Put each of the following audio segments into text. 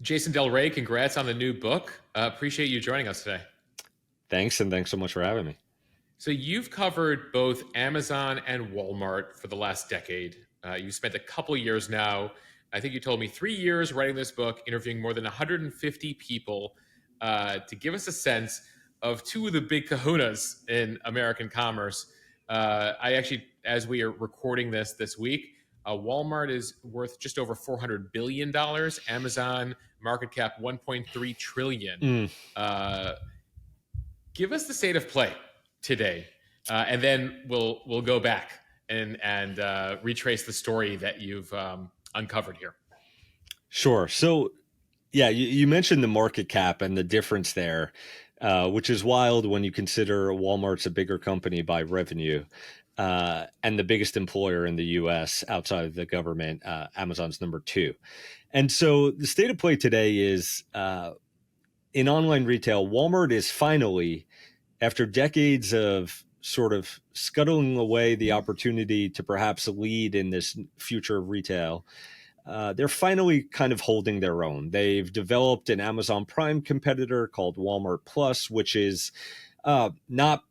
Jason Del Rey, congrats on the new book. Appreciate you joining us today. Thanks, and thanks so much for having me. So, you've covered both Amazon and Walmart for the last decade. You spent a couple years now. I think you told me 3 years writing this book, interviewing more than 150 people to give us a sense of two of the big kahunas in American commerce. I actually, as we are recording this week, Walmart is worth just over $400 billion. Amazon market cap 1.3 trillion. Mm, Uh, Give us the state of play today, and then we'll go back and retrace the story that you've uncovered here. sure. So, yeah, you mentioned the market cap and the difference there, which is wild when you consider Walmart's a bigger company by revenue and the biggest employer in the U.S. outside of the government. Amazon's number two. And so the state of play today is in online retail, Walmart is finally, after decades of sort of scuttling away the opportunity to perhaps lead in this future of retail, they're finally kind of holding their own. They've developed an Amazon Prime competitor called Walmart Plus, which is not,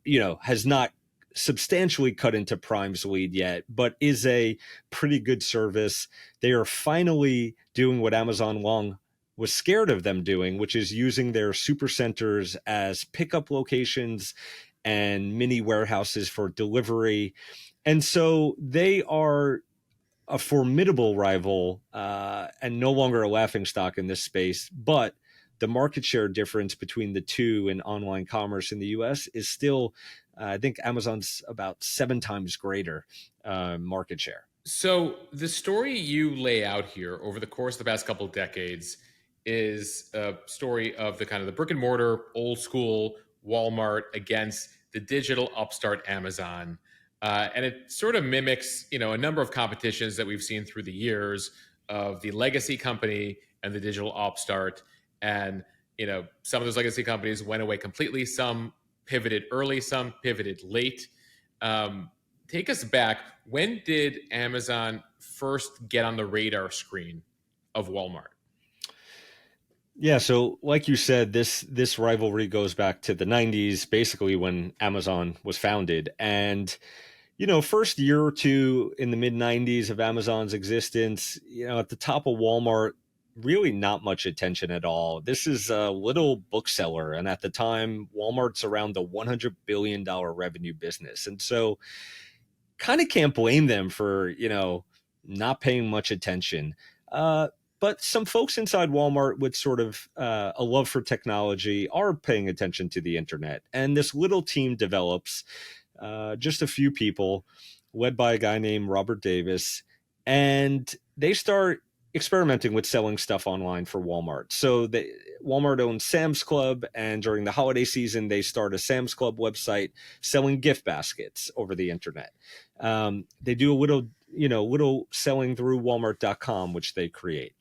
has not substantially cut into Prime's lead yet, but is a pretty good service. They are finally doing what Amazon long was scared of them doing, which is using their supercenters as pickup locations and mini warehouses for delivery. And so they are a formidable rival and no longer a laughing stock in this space. But the market share difference between the two in online commerce in the US is still, I think Amazon's about 7 times greater market share. So the story you lay out here over the course of the past couple of decades is a story of the kind of the brick and mortar old school Walmart against the digital upstart Amazon. And it sort of mimics, a number of competitions that we've seen through the years of the legacy company and the digital upstart. And, some of those legacy companies went away completely. Some pivoted early, some pivoted late. Take us back. When did Amazon first get on the radar screen of Walmart? Yeah, so like you said, this rivalry goes back to the 90s, basically when Amazon was founded. And first year or two in the mid 90s of Amazon's existence, at the top of Walmart, really not much attention at all. This is a little bookseller. And at the time, Walmart's around the $100 billion revenue business. And so kind of can't blame them for, not paying much attention. But some folks inside Walmart with sort of a love for technology are paying attention to the internet. And this little team develops just a few people led by a guy named Robert Davis. And they start experimenting with selling stuff online for Walmart. So Walmart owns Sam's Club, and during the holiday season, they start a Sam's Club website selling gift baskets over the internet. They do a little selling through Walmart.com, which they create.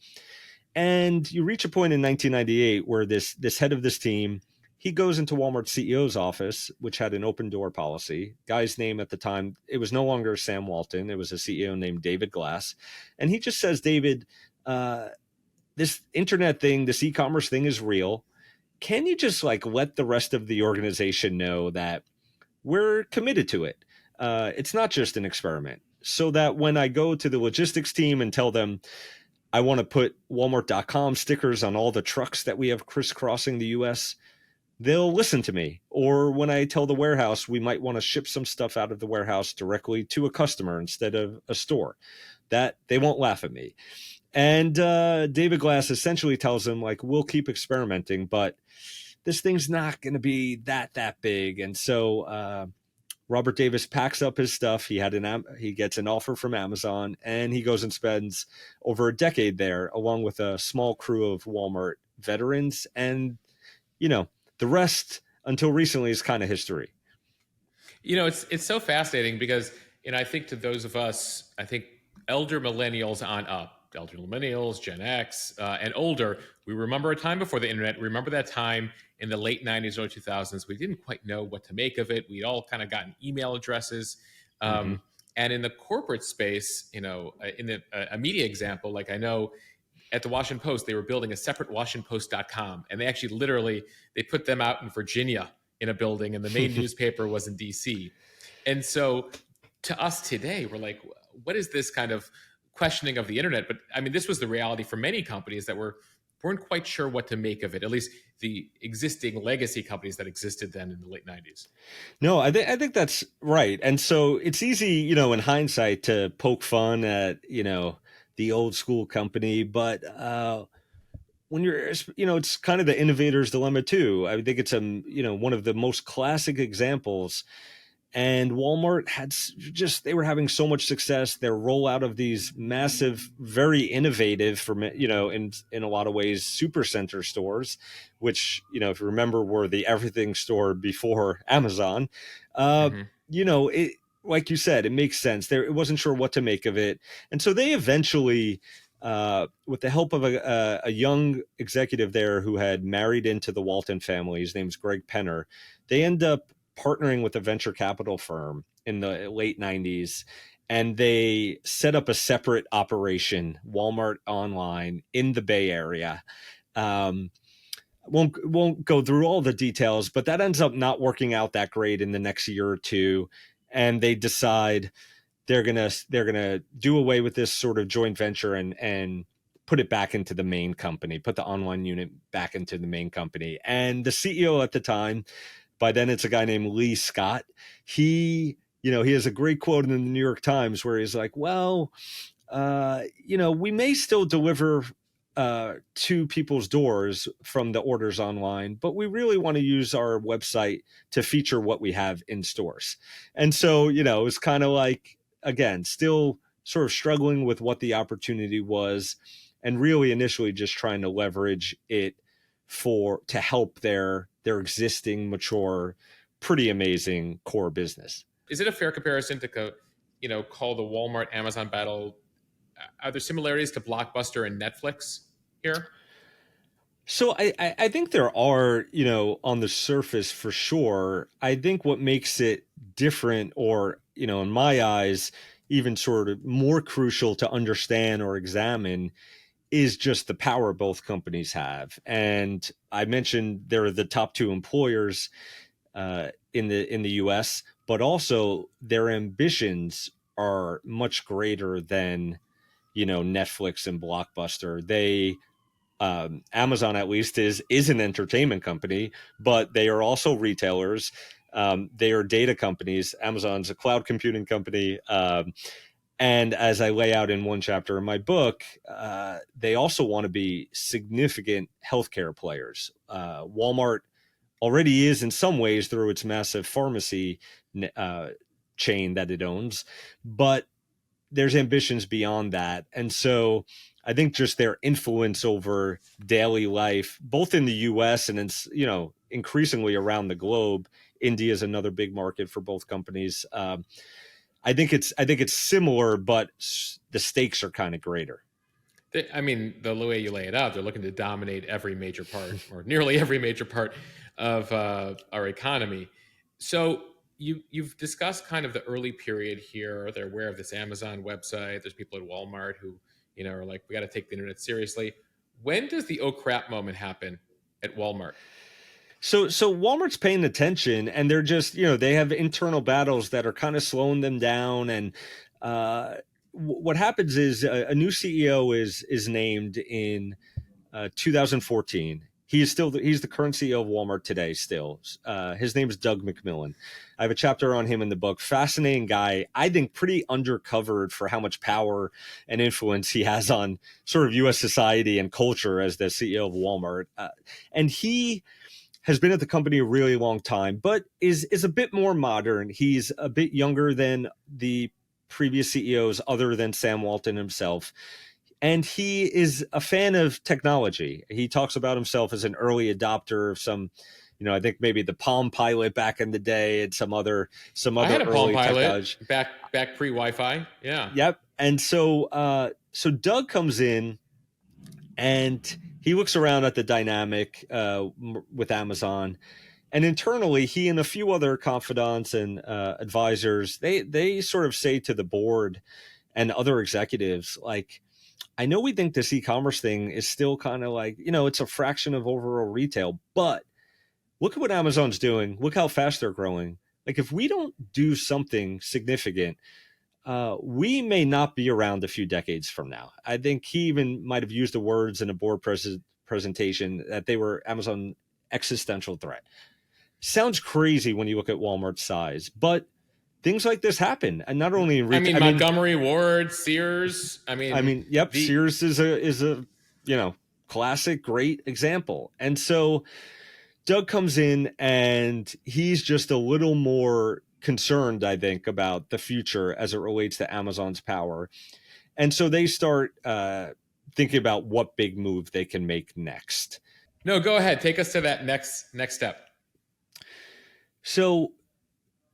And you reach a point in 1998 where this head of this team, he goes into Walmart's CEO's office, which had an open door policy. Guy's name at the time, it was no longer Sam Walton. It was a CEO named David Glass. And he just says, David, this internet thing, this e-commerce thing is real. Can you just let the rest of the organization know that we're committed to it? It's not just an experiment. So that when I go to the logistics team and tell them I want to put Walmart.com stickers on all the trucks that we have crisscrossing the US, they'll listen to me. Or when I tell the warehouse we might want to ship some stuff out of the warehouse directly to a customer instead of a store, that they won't laugh at me. And David Glass essentially tells them, we'll keep experimenting, but this thing's not going to be that big. And so Robert Davis packs up his stuff. He gets an offer from Amazon, and he goes and spends over a decade there, along with a small crew of Walmart veterans. And the rest, until recently, is kind of history. It's so fascinating because I think to those of us, I think elder millennials on up, elder millennials, Gen X, and older, we remember a time before the internet. We remember that time in the late 90s, early 2000s. We didn't quite know what to make of it. We'd all kind of gotten email addresses. Mm-hmm. And in the corporate space, in a media example, I know at the Washington Post, they were building a separate WashingtonPost.com, and they actually literally they put them out in Virginia in a building, and the main newspaper was in D.C. And so, to us today, we're like, what is this kind of questioning of the internet? But I mean, this was the reality for many companies that weren't quite sure what to make of it. At least the existing legacy companies that existed then in the late '90s. No, I think that's right. And so it's easy, in hindsight to poke fun at, the old school company, but when you're, it's kind of the innovator's dilemma too. I think it's one of the most classic examples. And Walmart just they were having so much success. Their rollout of these massive, very innovative, in a lot of ways, supercenter stores, which, if you remember, were the everything store before Amazon. uh Mm-hmm. it, like you said, it makes sense. There, it wasn't sure what to make of it, and so they eventually, with the help of a young executive there who had married into the Walton family, his name's Greg Penner, they end up partnering with a venture capital firm in the late 90s, and they set up a separate operation, Walmart Online, in the Bay Area. um, won't go through all the details, but that ends up not working out that great in the next year or two, and they decide they're gonna do away with this sort of joint venture and put it back into the main company, put the online unit back into the main company. And the CEO at the time, by then it's a guy named Lee Scott. He has a great quote in the New York Times where he's like, well, we may still deliver to people's doors from the orders online, but we really want to use our website to feature what we have in stores. And so, it's kind of like, again, still sort of struggling with what the opportunity was, and really initially just trying to leverage it to help their existing, mature, pretty amazing core business. Is it a fair comparison to call the Walmart Amazon battle? Are there similarities to Blockbuster and Netflix here? So I think there are, on the surface for sure. I think what makes it different, or, in my eyes, even sort of more crucial to understand or examine, is just the power both companies have. And I mentioned they're the top two employers in the U.S., but also their ambitions are much greater than, Netflix and Blockbuster. Amazon, at least, is an entertainment company, but they are also retailers. They are data companies. Amazon's a cloud computing company. And as I lay out in one chapter in my book, they also want to be significant healthcare players. Walmart already is in some ways through its massive pharmacy chain that it owns, but there's ambitions beyond that. And so I think just their influence over daily life, both in the US and increasingly around the globe. India is another big market for both companies. I think it's similar, but the stakes are kind of greater. I mean, the way you lay it out, they're looking to dominate every major part, or nearly every major part of our economy. So you've discussed kind of the early period here. They're aware of this Amazon website. There's people at Walmart who are like, we got to take the internet seriously. When does the oh crap moment happen at Walmart? So Walmart's paying attention, and they're just, they have internal battles that are kind of slowing them down. And what happens is a new CEO is named in 2014. He's the current CEO of Walmart today. Still, his name is Doug McMillon. I have a chapter on him in the book. Fascinating guy. I think pretty undercovered for how much power and influence he has on sort of U.S. society and culture as the CEO of Walmart. And he has been at the company a really long time, but is a bit more modern. He's a bit younger than the previous CEOs, other than Sam Walton himself. And he is a fan of technology. He talks about himself as an early adopter of some, I think maybe the Palm Pilot back in the day, and some other I had a Palm early Pilot technology. back pre Wi-Fi. Yeah. Yep. And so Doug comes in, and he looks around at the dynamic with Amazon, and internally, he and a few other confidants and advisors, they sort of say to the board and other executives, like, I know we think this e-commerce thing is still kind of like, it's a fraction of overall retail, but look at what Amazon's doing. Look how fast they're growing. Like if we don't do something significant, we may not be around a few decades from now. I think he even might have used the words in a board presentation that they were Amazon existential threat. Sounds crazy when you look at Walmart's size, but things like this happen, and not only in I retail. mean, Montgomery Ward, Sears. Yep, The Sears is a classic, great example. And so Doug comes in and he's just a little more concerned, I think, about the future as it relates to Amazon's power. And so they start thinking about what big move they can make next. No, go ahead. Take us to that next step. So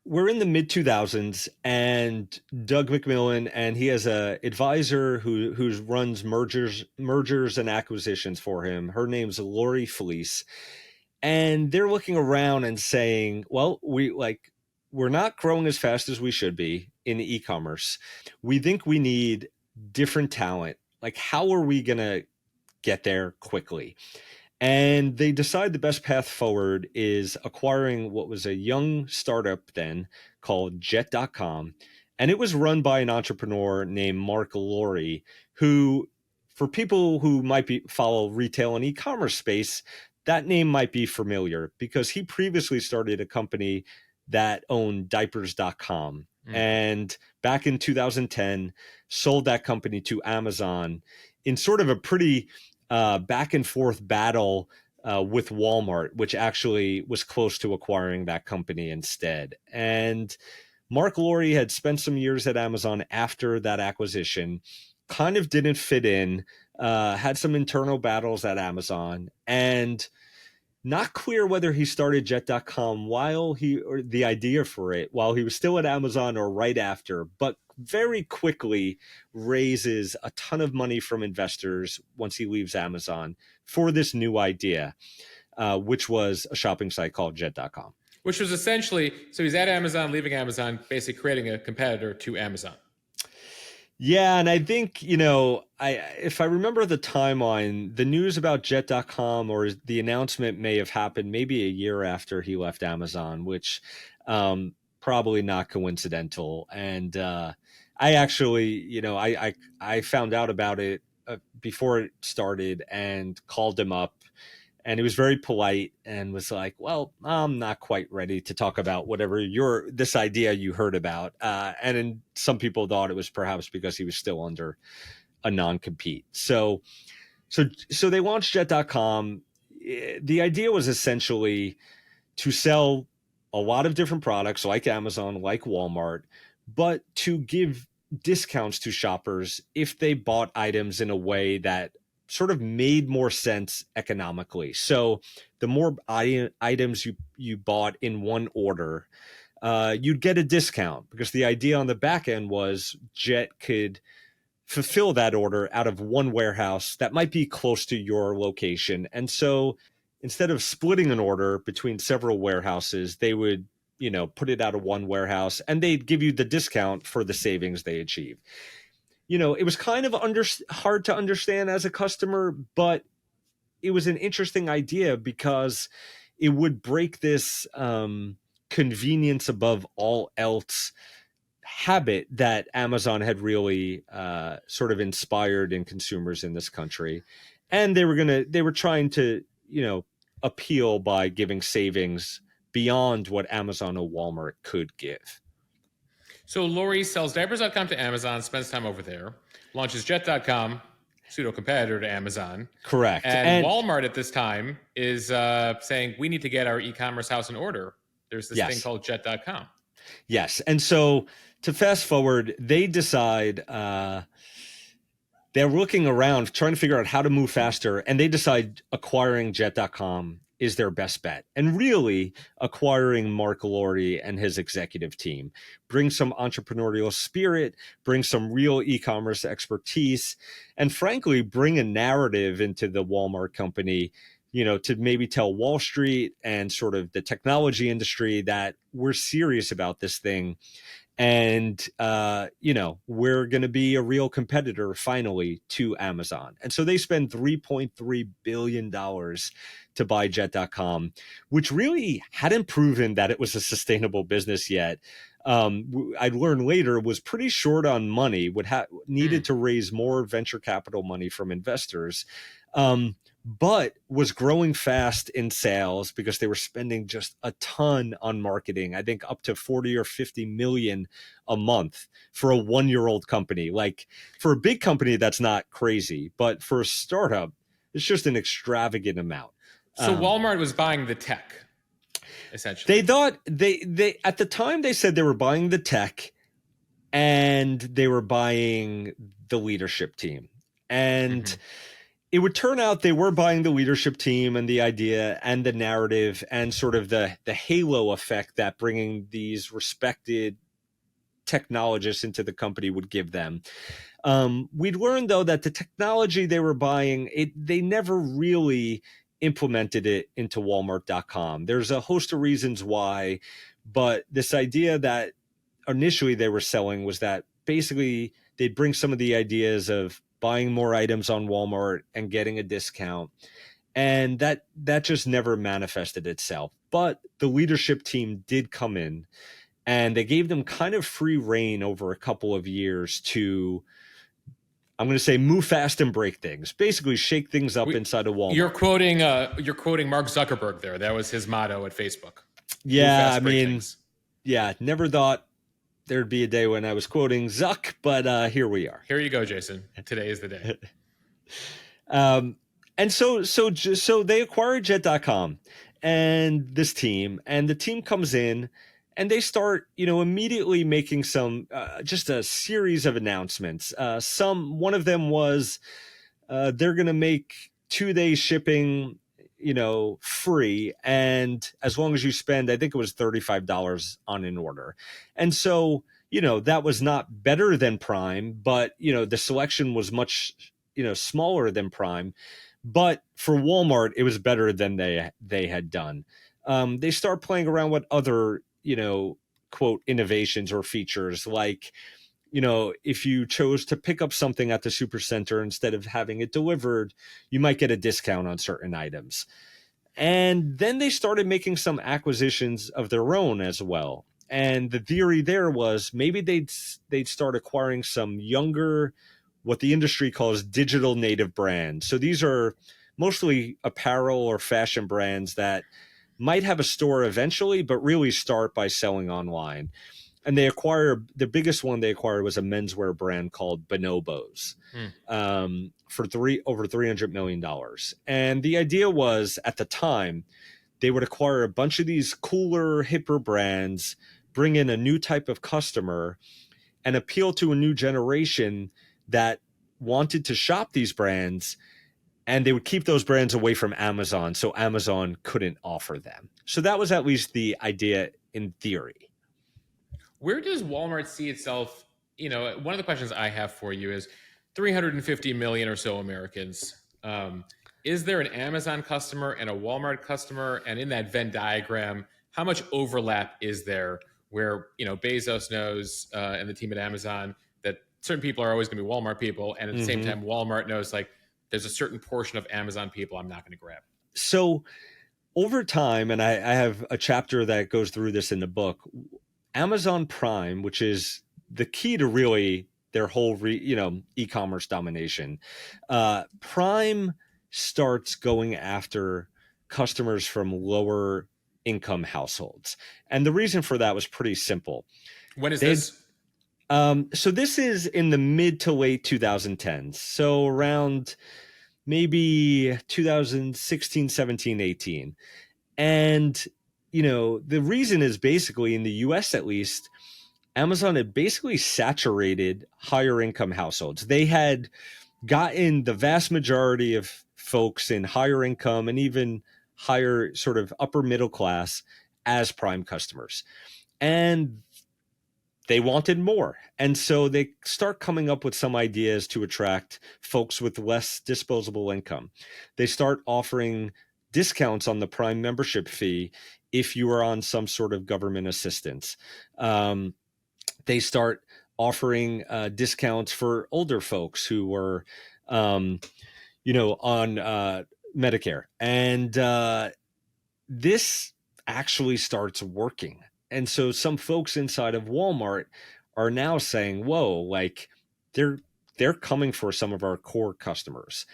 we're in the mid 2000s, and Doug McMillon, and he has a advisor who runs mergers and acquisitions for him. Her name's Lori Fleece, and they're looking around and saying, well, we're not growing as fast as we should be in e-commerce. We think we need different talent. Like, how are we going to get there quickly? And they decide the best path forward is acquiring what was a young startup then called Jet.com. And it was run by an entrepreneur named Mark Lowry, who, for people who might follow retail and e-commerce space, that name might be familiar because he previously started a company that owned diapers.com. And back in 2010, sold that company to Amazon in sort of a pretty back and forth battle with Walmart, which actually was close to acquiring that company instead. And Mark Lowry had spent some years at Amazon after that acquisition, kind of didn't fit in, had some internal battles at Amazon, and not clear whether he started Jet.com or the idea for it while he was still at Amazon or right after, but very quickly raises a ton of money from investors once he leaves Amazon for this new idea, which was a shopping site called Jet.com. Which was essentially, so he's at Amazon, leaving Amazon, basically creating a competitor to Amazon. Yeah, and I think, if I remember the timeline, the news about Jet.com or the announcement may have happened maybe a year after he left Amazon, which probably not coincidental. And I actually, I found out about it before it started and called him up. And he was very polite and was like, well, I'm not quite ready to talk about whatever this idea you heard about. And some people thought it was perhaps because he was still under a non-compete. So they launched Jet.com. The idea was essentially to sell a lot of different products like Amazon, like Walmart, but to give discounts to shoppers if they bought items in a way that sort of made more sense economically. So the more items you bought in one order, you'd get a discount, because the idea on the back end was Jet could fulfill that order out of one warehouse that might be close to your location. And so instead of splitting an order between several warehouses, they would, put it out of one warehouse and they'd give you the discount for the savings they achieve. It was kind of hard to understand as a customer, but it was an interesting idea because it would break this convenience above all else habit that Amazon had really sort of inspired in consumers in this country. And they were trying to, appeal by giving savings beyond what Amazon or Walmart could give. So Lori sells diapers.com to Amazon, spends time over there, launches Jet.com, pseudo competitor to Amazon. Correct. And Walmart at this time is saying, we need to get our e-commerce house in order. There's this thing called Jet.com. Yes. And so to fast forward, they decide they're looking around, trying to figure out how to move faster. And they decide acquiring Jet.com is their best bet. And really acquiring Mark Lowry and his executive team, bring some entrepreneurial spirit, bring some real e-commerce expertise, and frankly, bring a narrative into the Walmart company, to maybe tell Wall Street and sort of the technology industry that we're serious about this thing. And we're going to be a real competitor finally to Amazon. And so they spend $3.3 billion to buy Jet.com, which really hadn't proven that it was a sustainable business yet. I learned later was pretty short on money, needed to raise more venture capital money from investors. But was growing fast in sales because they were spending just a ton on marketing. I think up to 40 or 50 million a month for a 1-year-old company. Like, for a big company, that's not crazy, but for a startup, it's just an extravagant amount. So Walmart was buying the tech, essentially. They thought they at the time they said they were buying the tech and they were buying the leadership team. And it would turn out they were buying the leadership team and the idea and the narrative and sort of the halo effect that bringing these respected technologists into the company would give them. We'd learned, though, that the technology they were buying, they never really implemented it into Walmart.com. There's a host of reasons why, but this idea that initially they were selling was that basically they'd bring some of the ideas of buying more items on Walmart and getting a discount. And that just never manifested itself. But the leadership team did come in and they gave them kind of free reign over a couple of years to, I'm going to say, move fast and break things, basically shake things up inside of Walmart. You're quoting Mark Zuckerberg there. That was his motto at Facebook. Yeah, I mean, never thought there'd be a day when I was quoting Zuck, but here we are. Here you go, Jason. Today is the day. And so they acquired Jet.com and this team, and the team comes in and they start, immediately making some, just a series of announcements. One of them was they're going to make 2-day shipping, free. And as long as you spend, I think it was $35 on an order. And so, that was not better than Prime, but, the selection was much, smaller than Prime. But for Walmart, it was better than they had done. They start playing around with other, quote, innovations or features, like, if you chose to pick up something at the Supercenter instead of having it delivered, you might get a discount on certain items. And then they started making some acquisitions of their own as well. And the theory there was maybe they'd start acquiring some younger, what the industry calls digital native brands. So these are mostly apparel or fashion brands that might have a store eventually, but really start by selling online. And the biggest one they acquired was a menswear brand called Bonobos for over $300 million. And the idea was, at the time, they would acquire a bunch of these cooler, hipper brands, bring in a new type of customer, and appeal to a new generation that wanted to shop these brands, and they would keep those brands away from Amazon so Amazon couldn't offer them. So that was at least the idea in theory. Where does Walmart see itself? One of the questions I have for you is 350 million or so Americans. Is there an Amazon customer and a Walmart customer? And in that Venn diagram, how much overlap is there where, Bezos knows and the team at Amazon that certain people are always going to be Walmart people. And at the same time, Walmart knows like there's a certain portion of Amazon people I'm not going to grab. So over time, and I have a chapter that goes through this in the book, Amazon Prime, which is the key to really their whole, e-commerce domination. Prime starts going after customers from lower income households. And the reason for that was pretty simple. When is this? So this is in the mid to late 2010s. So around maybe 2016, 17, 18. And, the reason is basically, in the US at least, Amazon had basically saturated higher income households. They had gotten the vast majority of folks in higher income and even higher sort of upper middle class as Prime customers. And they wanted more. And so they start coming up with some ideas to attract folks with less disposable income. They start offering discounts on the Prime membership fee if you are on some sort of government assistance. they start offering discounts for older folks who were, um, on Medicare. And this actually starts working. And so some folks inside of Walmart are now saying, whoa, like they're they're coming for some of our core customers.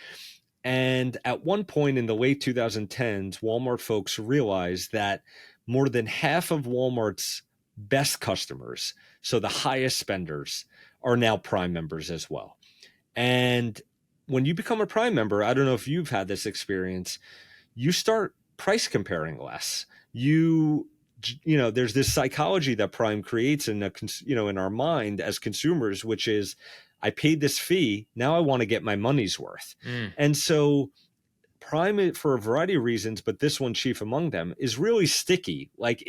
And at one point in the late 2010s, Walmart folks realized that more than half of Walmart's best customers, so the highest spenders, are now Prime members as well. And when you become a Prime member, I don't know if you've had this experience, you start price comparing less. There's this psychology that Prime creates in our mind as consumers, which is, I paid this fee, now I want to get my money's worth. Mm. And so Prime, for a variety of reasons, but this one chief among them, is really sticky. Like,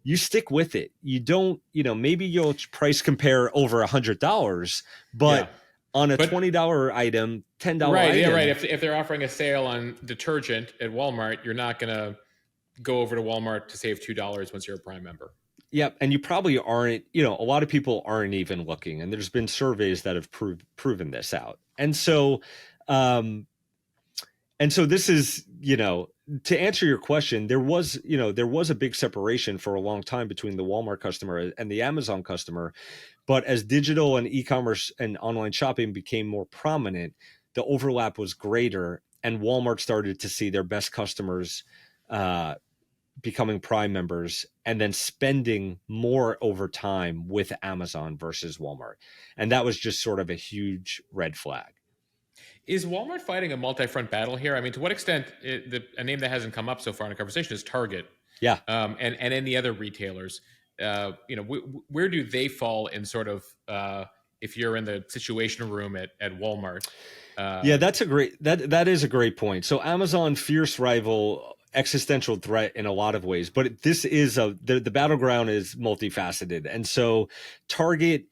you stick with it. You don't, maybe you'll price compare over $100, Yeah. but on a But $20 item, $10 right, yeah, item. right. If they're offering a sale on detergent at Walmart, you're not gonna go over to Walmart to save $2 once you're a Prime member. Yep. And you probably aren't, a lot of people aren't even looking. And there's been surveys that have proven this out. Um, and so this is, to answer your question, there was a big separation for a long time between the Walmart customer and the Amazon customer. But as digital and e-commerce and online shopping became more prominent, the overlap was greater, and Walmart started to see their best customers becoming Prime members and then spending more over time with Amazon versus Walmart. And that was just sort of a huge red flag. Is Walmart fighting a multi-front battle here? I mean, to what extent? A name that hasn't come up so far in the conversation is Target, Yeah. and any other retailers. Where do they fall in sort of if you're in the situation room at Walmart? Yeah, that is a great point. So Amazon, fierce rival, existential threat in a lot of ways, but this is the battleground is multifaceted. And so Target,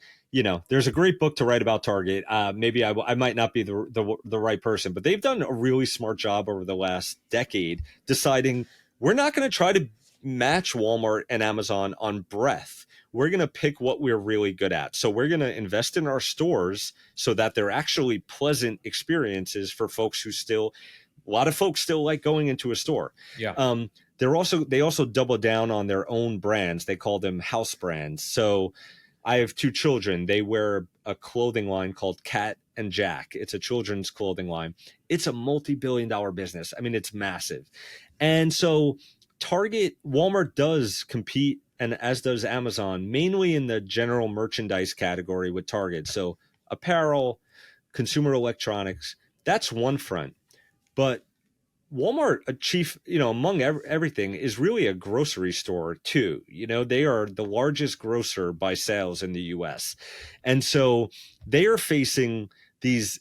there's a great book to write about Target. Maybe I might not be the right person, but they've done a really smart job over the last decade deciding we're not going to try to match Walmart and Amazon on breadth. We're going to pick what we're really good at. So we're going to invest in our stores so that they're actually pleasant experiences for folks who a lot of folks still like going into a store. Yeah. They also double down on their own brands. They call them house brands. So I have two children. They wear a clothing line called Cat and Jack. It's a children's clothing line. It's a multi-billion-dollar business. I mean, it's massive. And so Walmart does compete, and as does Amazon, mainly in the general merchandise category with Target. So apparel, consumer electronics, that's one front. But Walmart, among everything, is really a grocery store too. They are the largest grocer by sales in the U.S., and so they are facing these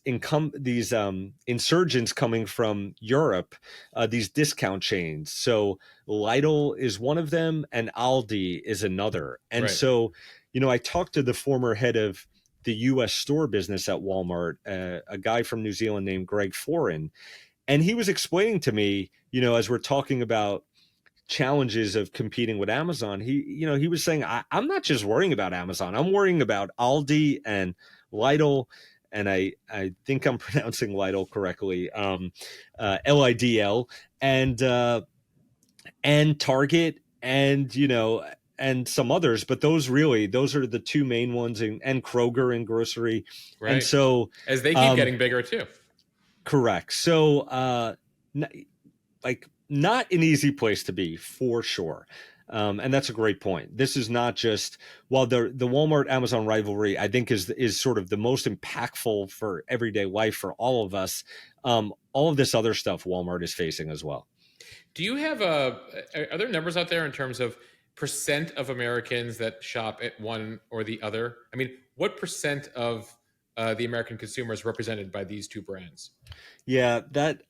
insurgents coming from Europe, these discount chains. So Lidl is one of them, and Aldi is another. And Right. so, I talked to the former head of the U.S. store business at Walmart, a guy from New Zealand named Greg Foran. And he was explaining to me, as we're talking about challenges of competing with Amazon, he was saying, I'm not just worrying about Amazon. I'm worrying about Aldi and Lidl. And I think I'm pronouncing Lidl correctly, LIDL, and Target, and some others. But those are the two main ones, and Kroger and grocery. Right. And so as they keep getting bigger too. Correct. So, not an easy place to be, for sure. And that's a great point. This is not just, while the Walmart Amazon rivalry, I think, is sort of the most impactful for everyday life for all of us. All of this other stuff Walmart is facing as well. Do you have are there numbers out there in terms of percent of Americans that shop at one or the other? I mean, what percent of the American consumer is represented by these two brands? Yeah, that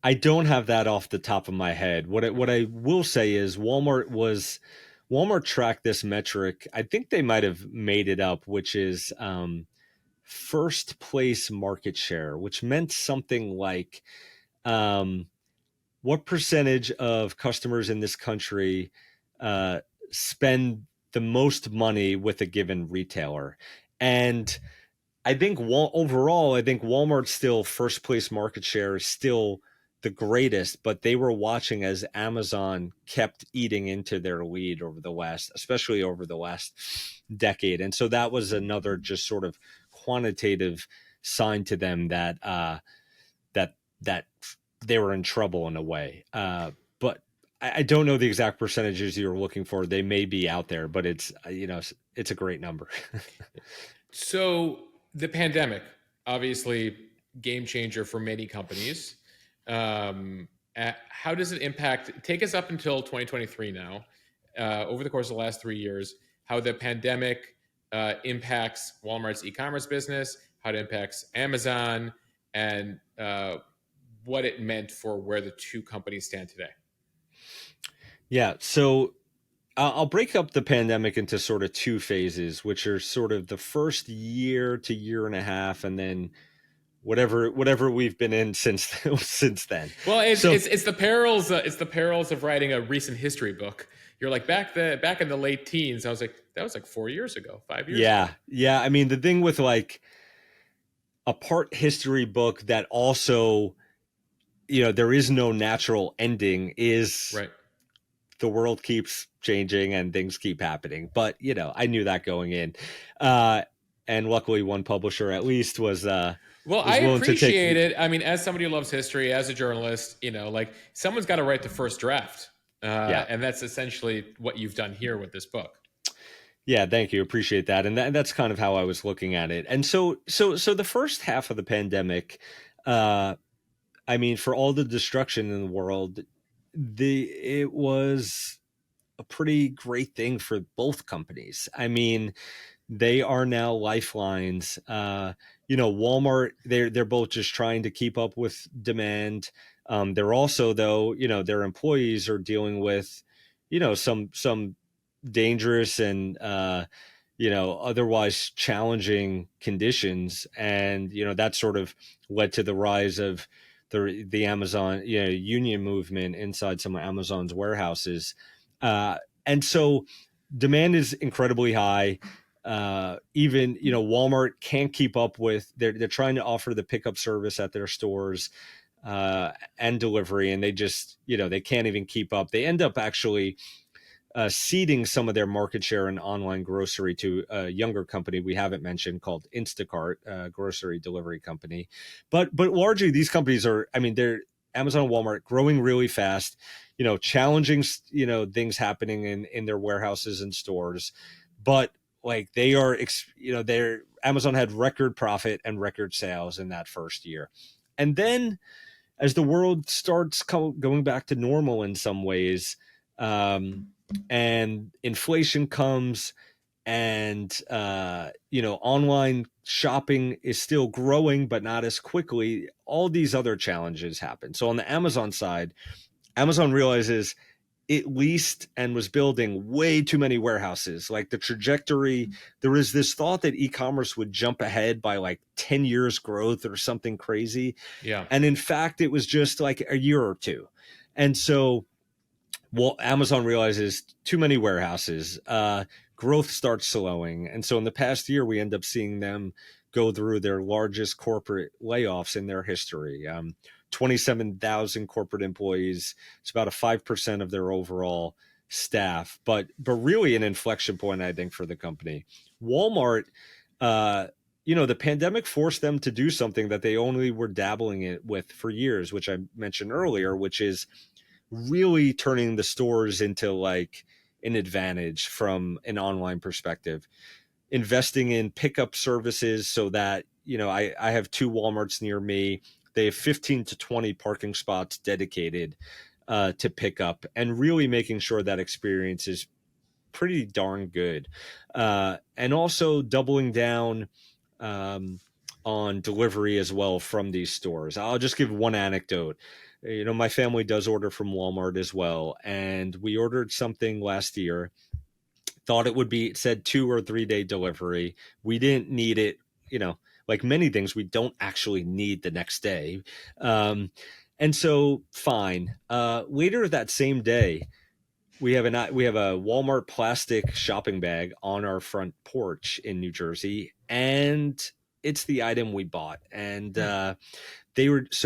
I don't have that off the top of my head. What I will say is Walmart tracked this metric. I think they might have made it up, which is first place market share, which meant something like what percentage of customers in this country spend the most money with a given retailer. And I think overall, I think Walmart's still first place market share is still the greatest, but they were watching as Amazon kept eating into their lead over the last, especially over the last decade. And so that was another just sort of quantitative sign to them that that they were in trouble in a way. But I don't know the exact percentages you're looking for. They may be out there, but it's a great number. So the pandemic, obviously, game changer for many companies. How does it impact? Take us up until 2023 now. Over the course of the last 3 years, how the pandemic impacts Walmart's e-commerce business, how it impacts Amazon, and what it meant for where the two companies stand today. Yeah. So I'll break up the pandemic into sort of two phases, which are sort of the first year to year and a half, and then whatever we've been in since since then. Well, So it's the perils it's the perils of writing a recent history book. You're like back in the late teens. I was like, that was like 4 years ago, 5 years ago. yeah. I mean, the thing with like a part history book that also, there is no natural ending is Right. the world keeps changing and things keep happening. But I knew that going in, uh, and luckily one publisher at least Well, I was willing to take. appreciate it. I mean, as somebody who loves history, as a journalist, like someone's got to write the first draft, Yeah. and that's essentially what you've done here with this book. Yeah, thank you. Appreciate that. And that's kind of how I was looking at it. And so the first half of the pandemic, uh, I mean, for all the destruction in the world, it was a pretty great thing for both companies. I mean, they are now lifelines. Walmart, they're both just trying to keep up with demand. They're also, though, their employees are dealing with, some dangerous and otherwise challenging conditions, and that sort of led to the rise of the Amazon union movement inside some of Amazon's warehouses, uh, and so demand is incredibly high. Even Walmart can't keep up with. They're trying to offer the pickup service at their stores and delivery, and they just they can't even keep up. They end up actually ceding some of their market share in online grocery to a younger company we haven't mentioned called Instacart, a grocery delivery company. But largely these companies are, I mean, they're Amazon and Walmart growing really fast, challenging, things happening in their warehouses and stores. But like they're Amazon had record profit and record sales in that first year. And then as the world starts going back to normal in some ways, um, and inflation comes, and online shopping is still growing but not as quickly, all these other challenges happen. So on the Amazon side, Amazon realizes it leased and was building way too many warehouses. Like the trajectory, there was this thought that e-commerce would jump ahead by like 10 years growth or something crazy, Yeah. and in fact it was just like a year or two. And so Amazon realizes too many warehouses, growth starts slowing. And so in the past year, we end up seeing them go through their largest corporate layoffs in their history. 27,000 corporate employees. It's about a 5% of their overall staff, but really an inflection point, I think, for the company. Walmart, the pandemic forced them to do something that they only were dabbling in with for years, which I mentioned earlier, which is really turning the stores into like an advantage from an online perspective, investing in pickup services so that, I have two Walmarts near me. They have 15 to 20 parking spots dedicated to pickup, and really making sure that experience is pretty darn good. And also doubling down on delivery as well from these stores. I'll just give one anecdote. My family does order from Walmart as well, and we ordered something last year. Thought it said 2 or 3 day delivery. We didn't need it, like many things, we don't actually need the next day. And so, fine. Later that same day, we have a Walmart plastic shopping bag on our front porch in New Jersey, and it's the item we bought. And Hmm.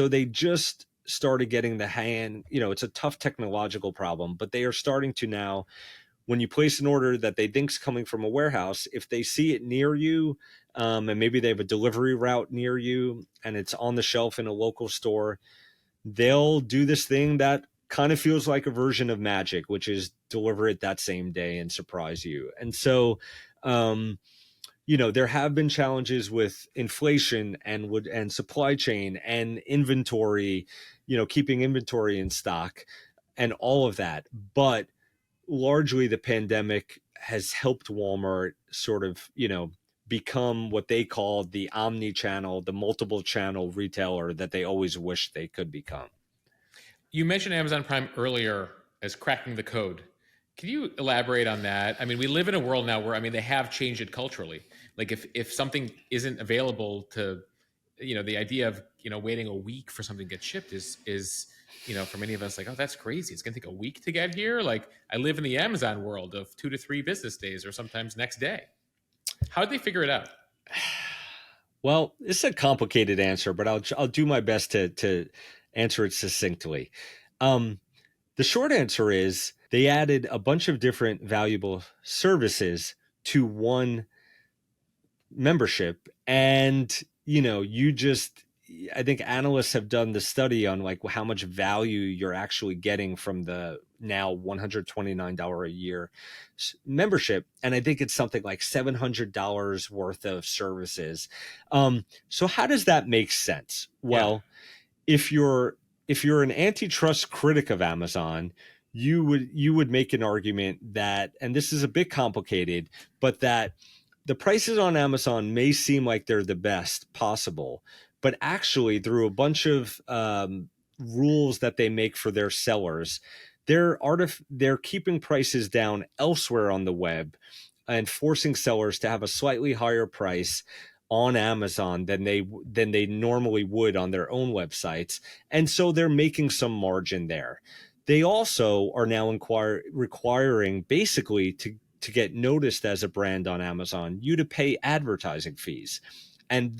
they just started getting the hand. It's a tough technological problem, but they are starting to now. When you place an order that they think's coming from a warehouse, if they see it near you, and maybe they have a delivery route near you, and it's on the shelf in a local store, they'll do this thing that kind of feels like a version of magic, which is deliver it that same day and surprise you. And so, um, there have been challenges with inflation and supply chain and inventory, keeping inventory in stock and all of that. But largely the pandemic has helped Walmart sort of, become what they call the omni-channel, the multiple channel retailer that they always wish they could become. You mentioned Amazon Prime earlier as cracking the code. Can you elaborate on that? I mean, we live in a world now where, I mean, they have changed it culturally. Like if something isn't available to, the idea of, waiting a week for something to get shipped is, for many of us like, oh, that's crazy. It's going to take a week to get here. Like I live in the Amazon world of 2 to 3 business days or sometimes next day. How did they figure it out? Well, it's a complicated answer, but I'll do my best to answer it succinctly. Um, the short answer is they added a bunch of different valuable services to one membership, and you just I think analysts have done the study on like how much value you're actually getting from the now $129 a year membership, and I think it's something like $700 worth of services. So how does that make sense? Yeah. Well, if you're an antitrust critic of Amazon, you would make an argument that, and this is a bit complicated, but that the prices on Amazon may seem like they're the best possible, but actually through a bunch of rules that they make for their sellers, they're keeping prices down elsewhere on the web and forcing sellers to have a slightly higher price on Amazon than they normally would on their own websites, and so they're making some margin there. They also are now requiring basically to get noticed as a brand on Amazon, you to pay advertising fees, and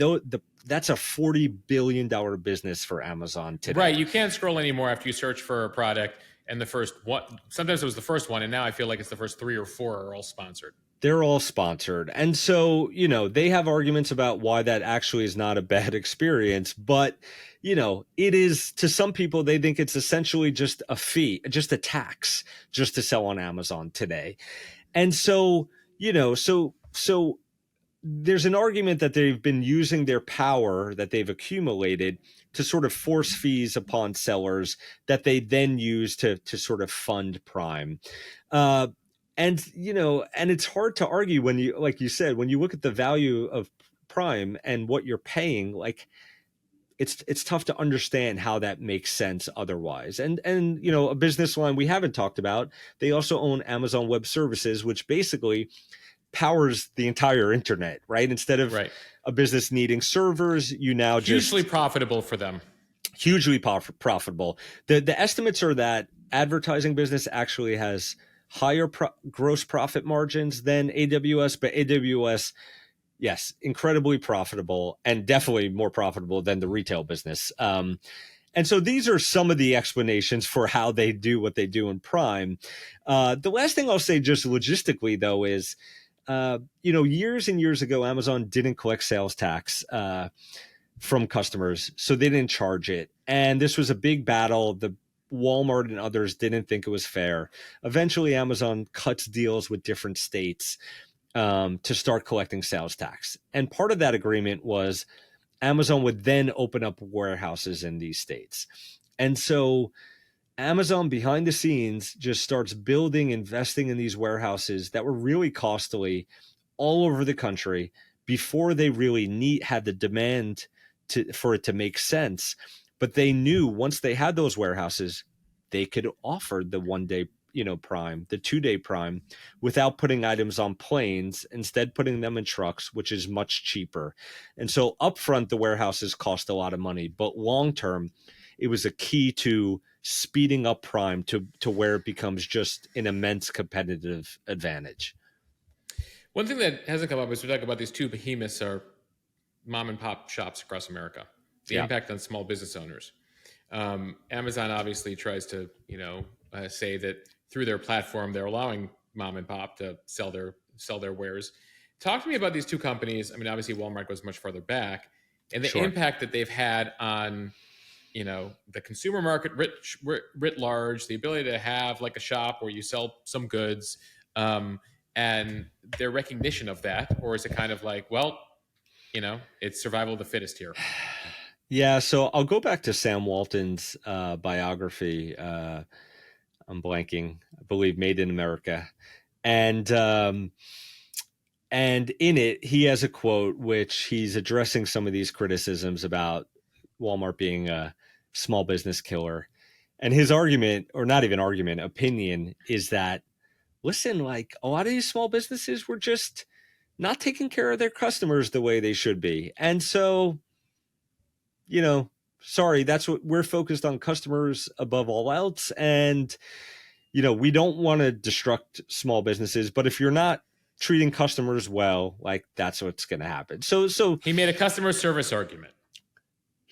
that's a $40 billion business for Amazon Right. today. You can't scroll anymore after you search for a product and the first one. Sometimes it was the first one, and now I feel like it's the first 3 or 4 are all sponsored. They're all sponsored. And so, they have arguments about why that actually is not a bad experience. But, it is to some people, they think it's essentially just a fee, just a tax, just to sell on Amazon today. And so, so there's an argument that they've been using their power that they've accumulated to sort of force fees upon sellers that they then use to sort of fund Prime. Uh, and it's hard to argue when you, like you said, when you look at the value of Prime and what you're paying, like it's tough to understand how that makes sense otherwise. And a business line we haven't talked about, they also own Amazon Web Services, which basically powers the entire internet, right? Instead of Right. a business needing servers, you now Hugely just profitable for them. hugely profitable. The estimates are that advertising business actually has higher gross profit margins than AWS, but AWS, yes, incredibly profitable and definitely more profitable than the retail business. And so these are some of the explanations for how they do what they do in Prime. The last thing I'll say, just logistically, though, is years and years ago, Amazon didn't collect sales tax from customers, so they didn't charge it. And this was a big battle. The Walmart and others didn't think it was fair. Eventually, Amazon cuts deals with different states to start collecting sales tax. And part of that agreement was Amazon would then open up warehouses in these states. And so Amazon behind the scenes just starts building, investing in these warehouses that were really costly all over the country before they really had the demand for it to make sense. But they knew once they had those warehouses, they could offer the 1 day, Prime, the 2 day Prime, without putting items on planes, instead putting them in trucks, which is much cheaper. And so upfront, the warehouses cost a lot of money, but long term, it was a key to speeding up Prime to where it becomes just an immense competitive advantage. One thing that hasn't come up is we talk about these two behemoths are mom and pop shops across America, the Yeah, impact on small business owners. Amazon obviously tries to, say that through their platform they're allowing mom and pop to sell their wares. Talk to me about these two companies. I mean, obviously Walmart goes much farther back, and the sure. impact that they've had on the consumer market writ large, the ability to have like a shop where you sell some goods, and their recognition of that, or is it kind of like, well, it's survival of the fittest here? Yeah, so I'll go back to Sam Walton's biography. I'm blanking, I believe, Made in America, and in it he has a quote which he's addressing some of these criticisms about Walmart being a small business killer, and his argument, or not even argument, opinion, is that listen, like a lot of these small businesses were just not taking care of their customers the way they should be, and so you know, sorry, that's what we're focused on, customers above all else. And, we don't want to destruct small businesses, but if you're not treating customers well, like that's what's going to happen. So He made a customer service argument.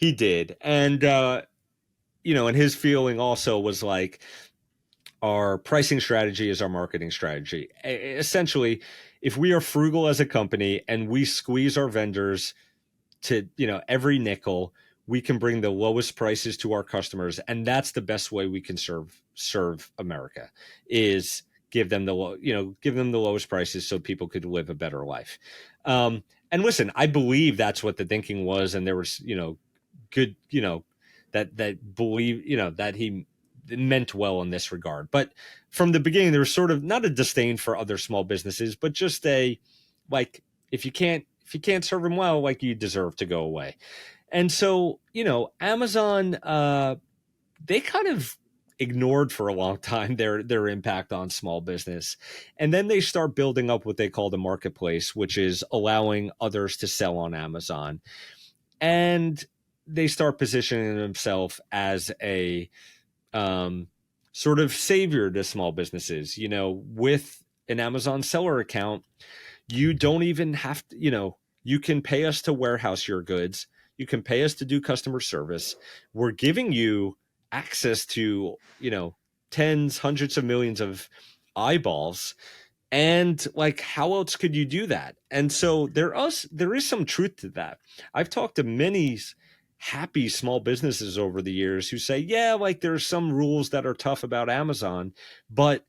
he did. And, and his feeling also was like, our pricing strategy is our marketing strategy. Essentially, if we are frugal as a company and we squeeze our vendors to every nickel, we can bring the lowest prices to our customers, and that's the best way we can serve America, is give them the lowest prices so people could live a better life. And listen, I believe that's what the thinking was, and there was good that believe that he meant well in this regard. But from the beginning, there was sort of not a disdain for other small businesses, but just a like, if you can't serve them well, like, you deserve to go away. And so, Amazon, they kind of ignored for a long time their impact on small business. And then they start building up what they call the marketplace, which is allowing others to sell on Amazon. And they start positioning themselves as a sort of savior to small businesses. With an Amazon seller account, you don't even have to, you can pay us to warehouse your goods. You can pay us to do customer service. We're giving you access to, tens, hundreds of millions of eyeballs. And like, how else could you do that? And so there is some truth to that. I've talked to many happy small businesses over the years who say, yeah, like there's some rules that are tough about Amazon, but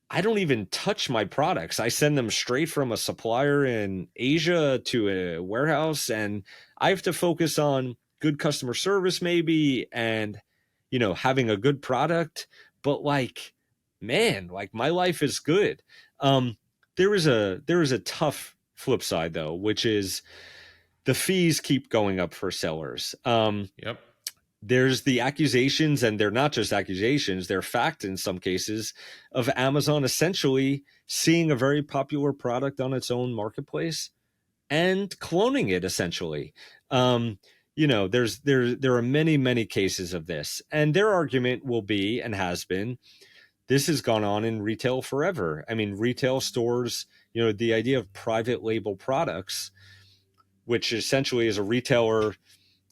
I don't even touch my products. I send them straight from a supplier in Asia to a warehouse, and I have to focus on good customer service maybe, and having a good product. But like, man, like my life is good. There is a tough flip side though, which is the fees keep going up for sellers. Yep. There's the accusations, and they're not just accusations, they're fact in some cases, of Amazon essentially seeing a very popular product on its own marketplace and cloning it essentially. There are many cases of this, and their argument will be, and has been, this has gone on in retail forever. I mean, retail stores, the idea of private label products, which essentially is a retailer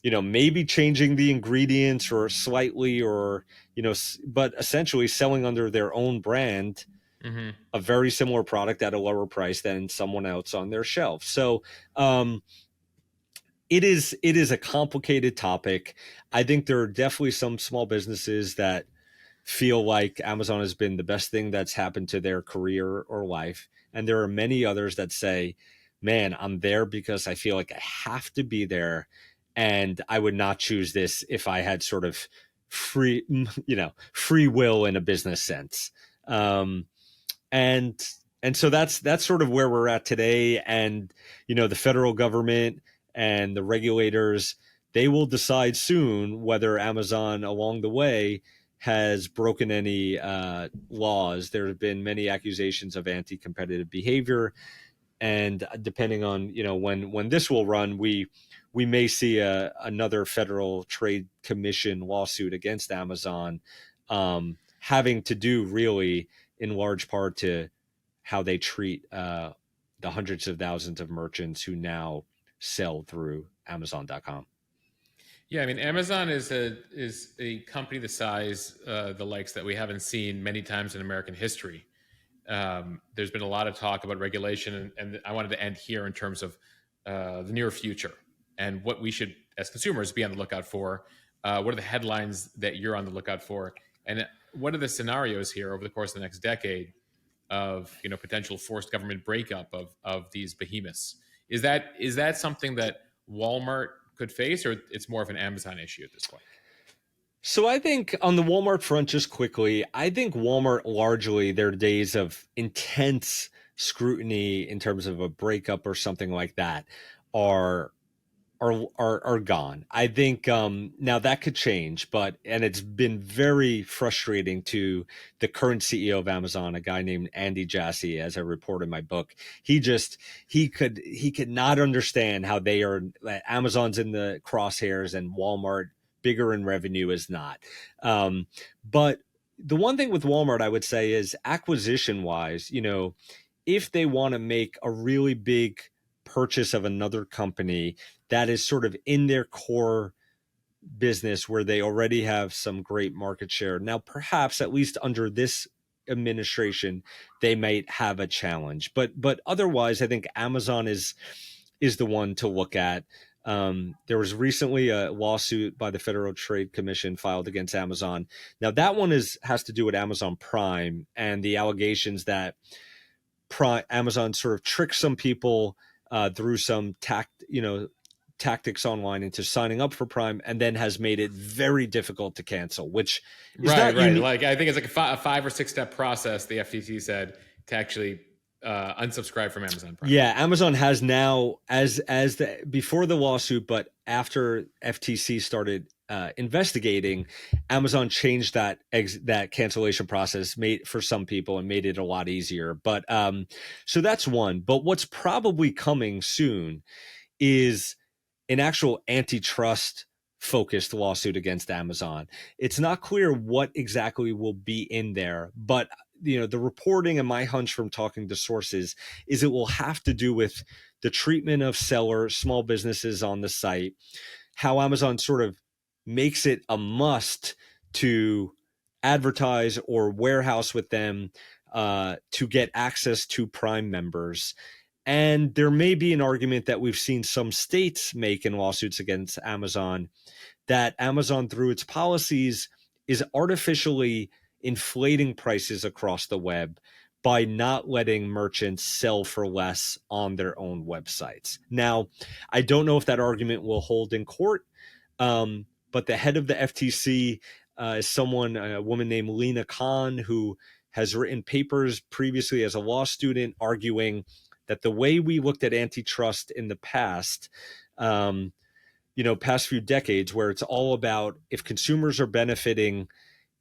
maybe changing the ingredients or slightly, or, but essentially selling under their own brand Mm-hmm. a very similar product at a lower price than someone else on their shelf. So it is a complicated topic. I think there are definitely some small businesses that feel like Amazon has been the best thing that's happened to their career or life. And there are many others that say, man, I'm there because I feel like I have to be there. And I would not choose this if I had sort of free will in a business sense. And so that's sort of where we're at today. And, the federal government and the regulators, they will decide soon whether Amazon along the way has broken any laws. There have been many accusations of anti-competitive behavior, And depending on when this will run, we may see another Federal Trade Commission lawsuit against Amazon, having to do really in large part to how they treat the hundreds of thousands of merchants who now sell through Amazon.com. Yeah, I mean, Amazon is a company the size, the likes that we haven't seen many times in American history. There's been a lot of talk about regulation, and I wanted to end here in terms of the near future and what we should, as consumers, be on the lookout for. What are the headlines that you're on the lookout for, and what are the scenarios here over the course of the next decade of potential forced government breakup of these behemoths? Is that something that Walmart could face, or it's more of an Amazon issue at this point? So I think on the Walmart front, just quickly, I think Walmart largely their days of intense scrutiny in terms of a breakup or something like that are are gone. I think now that could change, and it's been very frustrating to the current CEO of Amazon, a guy named Andy Jassy, as I report in my book. He could not understand how they are Amazon's in the crosshairs and Walmart, bigger in revenue, is not. But the one thing with Walmart I would say is acquisition wise, if they want to make a really big purchase of another company that is sort of in their core business where they already have some great market share. Now, perhaps at least under this administration, they might have a challenge, but otherwise, I think Amazon is the one to look at. There was recently a lawsuit by the Federal Trade Commission filed against Amazon. Now, that one has to do with Amazon Prime and the allegations that Amazon sort of tricked some people through some tactics online into signing up for Prime, and then has made it very difficult to cancel, which is Right, not right. unique. Like I think it's like a 5 or 6 step process. The FTC said to actually unsubscribe from Amazon Prime. Yeah, Amazon has now, as before the lawsuit, but after FTC started investigating, Amazon changed that cancellation process made for some people and made it a lot easier. But so that's one. But what's probably coming soon is an actual antitrust focused lawsuit against Amazon. It's not clear what exactly will be in there, but the reporting and my hunch from talking to sources is it will have to do with the treatment of sellers, small businesses on the site, how Amazon sort of makes it a must to advertise or warehouse with them to get access to Prime members. And there may be an argument that we've seen some states make in lawsuits against Amazon that Amazon, through its policies, is artificially inflating prices across the web by not letting merchants sell for less on their own websites. Now, I don't know if that argument will hold in court, but the head of the FTC is a woman named Lena Khan, who has written papers previously as a law student arguing that the way we looked at antitrust in the past, past few decades, where it's all about if consumers are benefiting,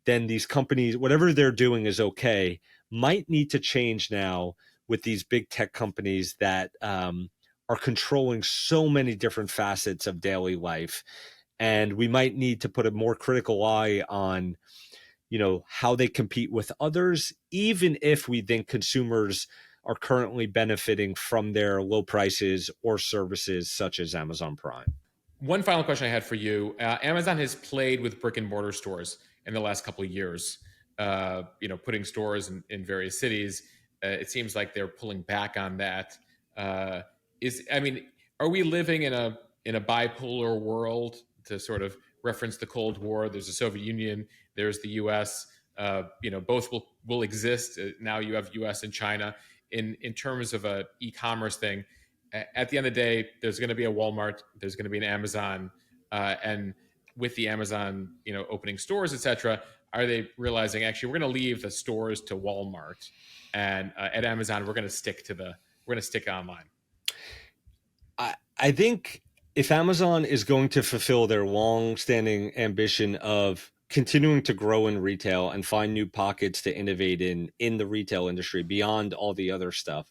then these companies, whatever they're doing is okay, might need to change now with these big tech companies that are controlling so many different facets of daily life. And we might need to put a more critical eye on, how they compete with others, even if we think consumers are currently benefiting from their low prices or services such as Amazon Prime. One final question I had for you: Amazon has played with brick and mortar stores in the last couple of years. Putting stores in various cities. It seems like they're pulling back on that. Are we living in a bipolar world? To sort of reference the Cold War, there's the Soviet Union, there's the U.S. Both will exist. Now you have U.S. and China in terms of a e-commerce thing. At the end of the day, there's going to be a Walmart, there's going to be an Amazon, and with the Amazon, opening stores, etc., are they realizing actually we're going to leave the stores to Walmart, and at Amazon we're going to stick online? I think if Amazon is going to fulfill their long-standing ambition of continuing to grow in retail and find new pockets to innovate in the retail industry beyond all the other stuff,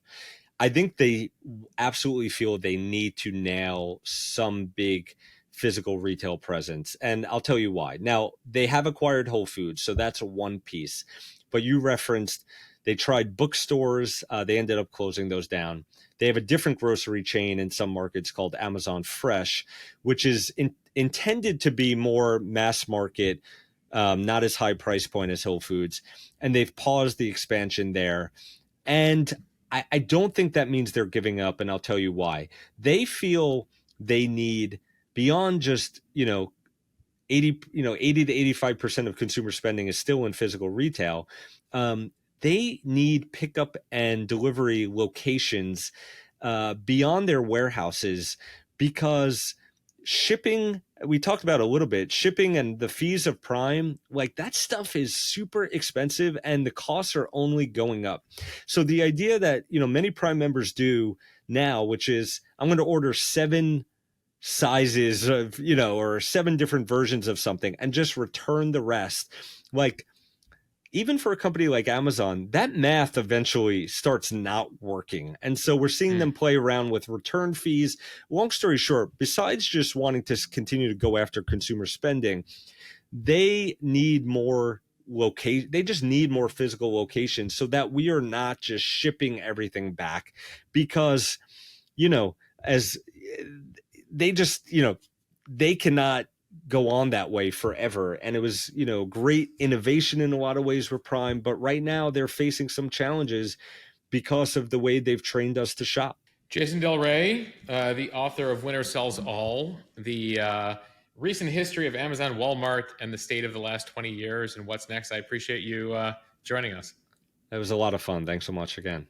I think they absolutely feel they need to nail some big physical retail presence. And I'll tell you why. Now, they have acquired Whole Foods, so that's one piece. But you referenced they tried bookstores, they ended up closing those down. They have a different grocery chain in some markets called Amazon Fresh, which is intended to be more mass market, not as high price point as Whole Foods. And they've paused the expansion there. And I don't think that means they're giving up, and I'll tell you why. They feel they need beyond just, 80 to 85% of consumer spending is still in physical retail. They need pickup and delivery locations beyond their warehouses, because shipping, we talked about a little bit, shipping and the fees of Prime, like that stuff is super expensive and the costs are only going up. So the idea that, many Prime members do now, which is I'm going to order 7 sizes of, or 7 different versions of something and just return the rest. Like, even for a company like Amazon, that math eventually starts not working. And so we're seeing them play around with return fees. Long story short, besides just wanting to continue to go after consumer spending, they need more they just need more physical locations so that we are not just shipping everything back, because, as they just, they cannot go on that way forever. And it was, great innovation in a lot of ways for Prime, but right now they're facing some challenges because of the way they've trained us to shop. Jason Del Rey, the author of Winner Sells All, the recent history of Amazon, Walmart, and the state of the last 20 years and what's next. I appreciate you joining us. It was a lot of fun. Thanks so much again.